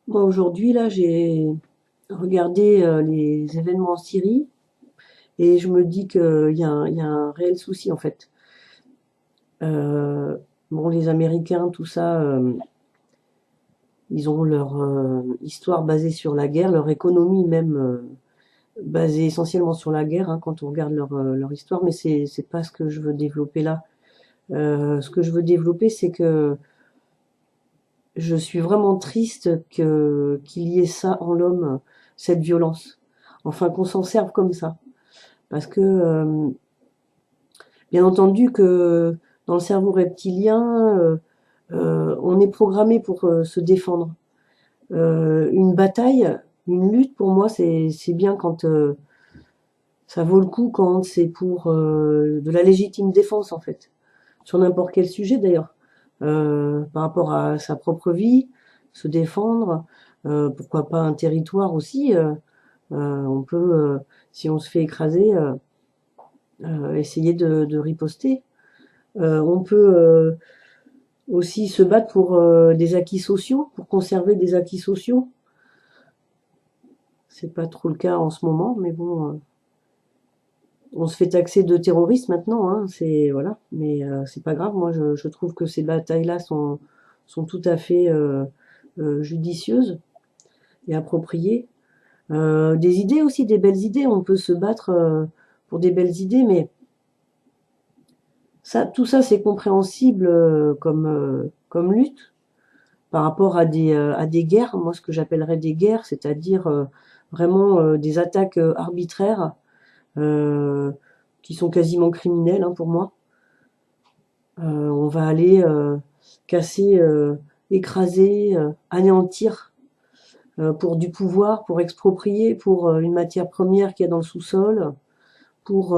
Moi aujourd'hui là, j'ai regardé les événements en Syrie et je me dis qu'il y a un réel souci en fait. Euh, bon, les Américains, tout ça, ils ont leur histoire basée sur la guerre, leur économie même basée essentiellement sur la guerre, hein, quand on regarde leur histoire. Mais c'est pas ce que je veux développer là. Ce que je veux développer, c'est que je suis vraiment triste que qu'il y ait ça en l'homme, cette violence. Enfin, qu'on s'en serve comme ça. Parce que, bien entendu que dans le cerveau reptilien, on est programmé pour se défendre. Une bataille, une lutte, pour moi, c'est bien quand ça vaut le coup, quand c'est pour de la légitime défense, en fait. Sur n'importe quel sujet, d'ailleurs. Par rapport à sa propre vie, se défendre, pourquoi pas un territoire aussi. On peut, si on se fait écraser, essayer de riposter. On peut aussi se battre pour des acquis sociaux, pour conserver des acquis sociaux. C'est pas trop le cas en ce moment, mais bon, on se fait taxer de terroristes maintenant, hein, c'est voilà, mais c'est pas grave. Moi, je trouve que ces batailles-là sont tout à fait judicieuses et appropriées. Des idées aussi, des belles idées. On peut se battre pour des belles idées, mais ça, tout ça, c'est compréhensible comme lutte par rapport à des guerres. Moi, ce que j'appellerais des guerres, c'est-à-dire vraiment des attaques arbitraires euh, qui sont quasiment criminelles, hein, pour moi. On va aller casser, écraser, anéantir pour du pouvoir, pour exproprier, pour une matière première qu'il y a dans le sous-sol, pour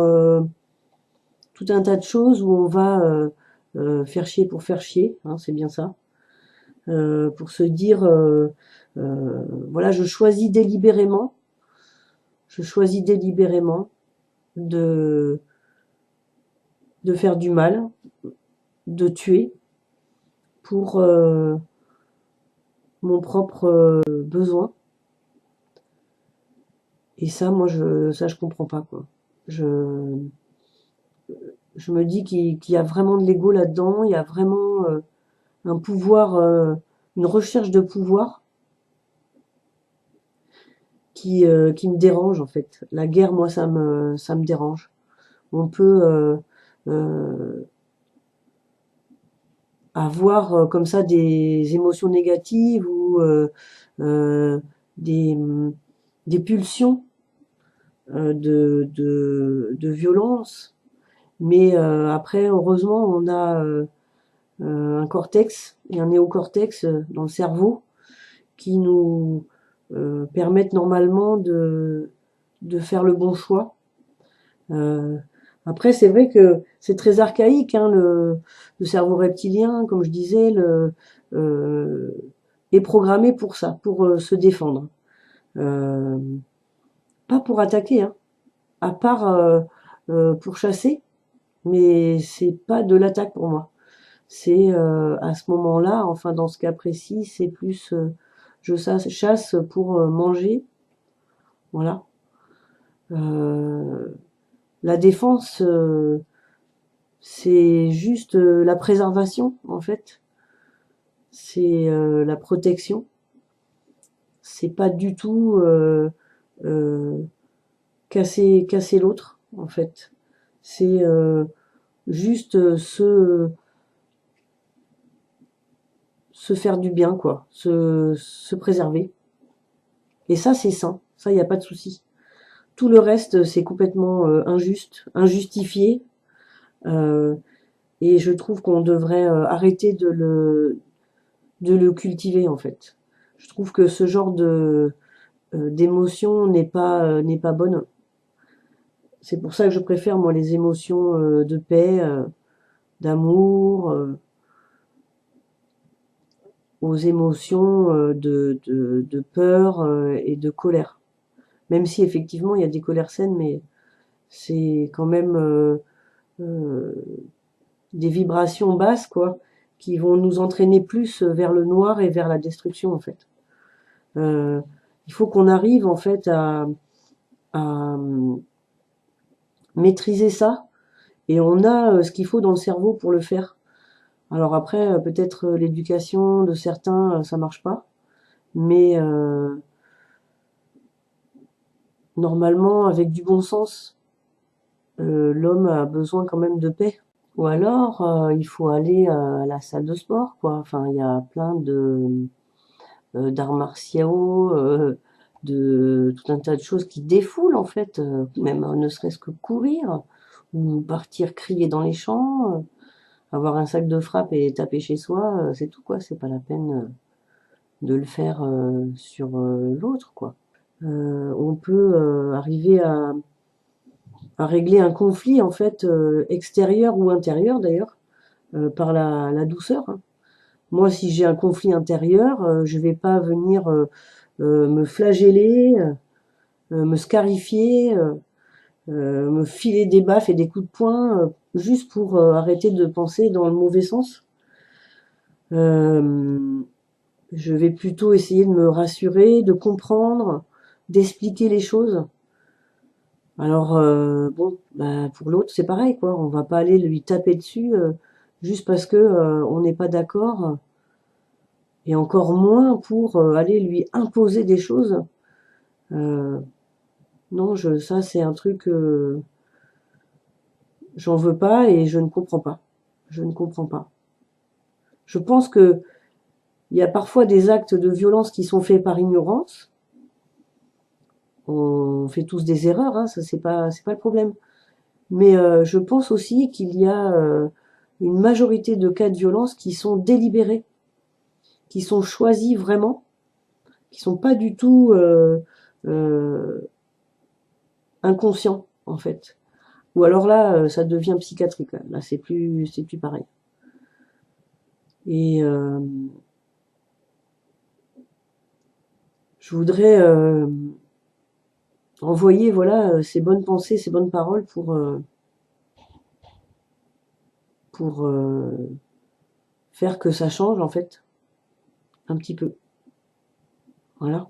tout un tas de choses où on va faire chier pour faire chier, hein, c'est bien ça. Pour se dire, voilà, je choisis délibérément de, de faire du mal, de tuer pour mon propre besoin. Et ça, moi, je comprends pas, quoi. Je, je me dis qu'il y a vraiment de l'ego là-dedans, il y a vraiment un pouvoir, une recherche de pouvoir qui me dérange, en fait. La guerre, moi, ça me dérange. On peut avoir comme ça des émotions négatives ou euh, des, des pulsions de violence. Mais après, heureusement, on a un cortex et un néocortex dans le cerveau qui nous permettent normalement de faire le bon choix. Euh, Après, c'est vrai que c'est très archaïque, hein, le cerveau reptilien, comme je disais, euh, est programmé pour ça, pour se défendre. Euh, Pas pour attaquer, hein, à part pour chasser, mais c'est pas de l'attaque pour moi. C'est à ce moment-là, enfin dans ce cas précis, c'est plus je chasse pour manger, voilà. Euh, la défense, c'est juste la préservation en fait, c'est la protection. C'est pas du tout euh, casser l'autre en fait. C'est juste se faire du bien quoi, se préserver. Et ça c'est sain, ça il y a pas de souci. Tout le reste, c'est complètement injuste, injustifié, euh, et je trouve qu'on devrait arrêter de le cultiver en fait. Je trouve que ce genre de d'émotion n'est pas bonne. C'est pour ça que je préfère moi les émotions de paix, d'amour, aux émotions de peur et de colère. Même si effectivement il y a des colères saines, mais c'est quand même euh, des vibrations basses, quoi, qui vont nous entraîner plus vers le noir et vers la destruction, en fait. Euh, il faut qu'on arrive en fait à maîtriser ça, et on a ce qu'il faut dans le cerveau pour le faire. Alors après, peut-être l'éducation de certains, ça marche pas, mais normalement, avec du bon sens, l'homme a besoin quand même de paix. Ou alors, il faut aller à la salle de sport, quoi. Enfin, il y a plein de d'arts martiaux, de tout un tas de choses qui défoulent en fait, même ne serait-ce que courir ou partir crier dans les champs, avoir un sac de frappe et taper chez soi, c'est tout quoi. C'est pas la peine de le faire sur l'autre quoi. On peut arriver à régler un conflit en fait extérieur ou intérieur d'ailleurs par la douceur, hein. Moi, si j'ai un conflit intérieur, je vais pas venir me flageller, me scarifier, me filer des baffes et des coups de poing juste pour arrêter de penser dans le mauvais sens. Euh, je vais plutôt essayer de me rassurer, de comprendre, d'expliquer les choses. Alors bon, bah, pour l'autre c'est pareil quoi. On va pas aller lui taper dessus juste parce que on n'est pas d'accord, et encore moins pour aller lui imposer des choses. Euh, non, ça c'est un truc, j'en veux pas et je ne comprends pas. Je ne comprends pas. Je pense que il y a parfois des actes de violence qui sont faits par ignorance. On fait tous des erreurs, hein, ça c'est pas le problème. Mais je pense aussi qu'il y a une majorité de cas de violence qui sont délibérés, qui sont choisis vraiment, qui sont pas du tout euh, inconscients en fait. Ou alors là, ça devient psychiatrique. Là, c'est plus pareil. Et je voudrais envoyer, voilà, ces bonnes pensées, ces bonnes paroles pour faire que ça change en fait, un petit peu. Voilà.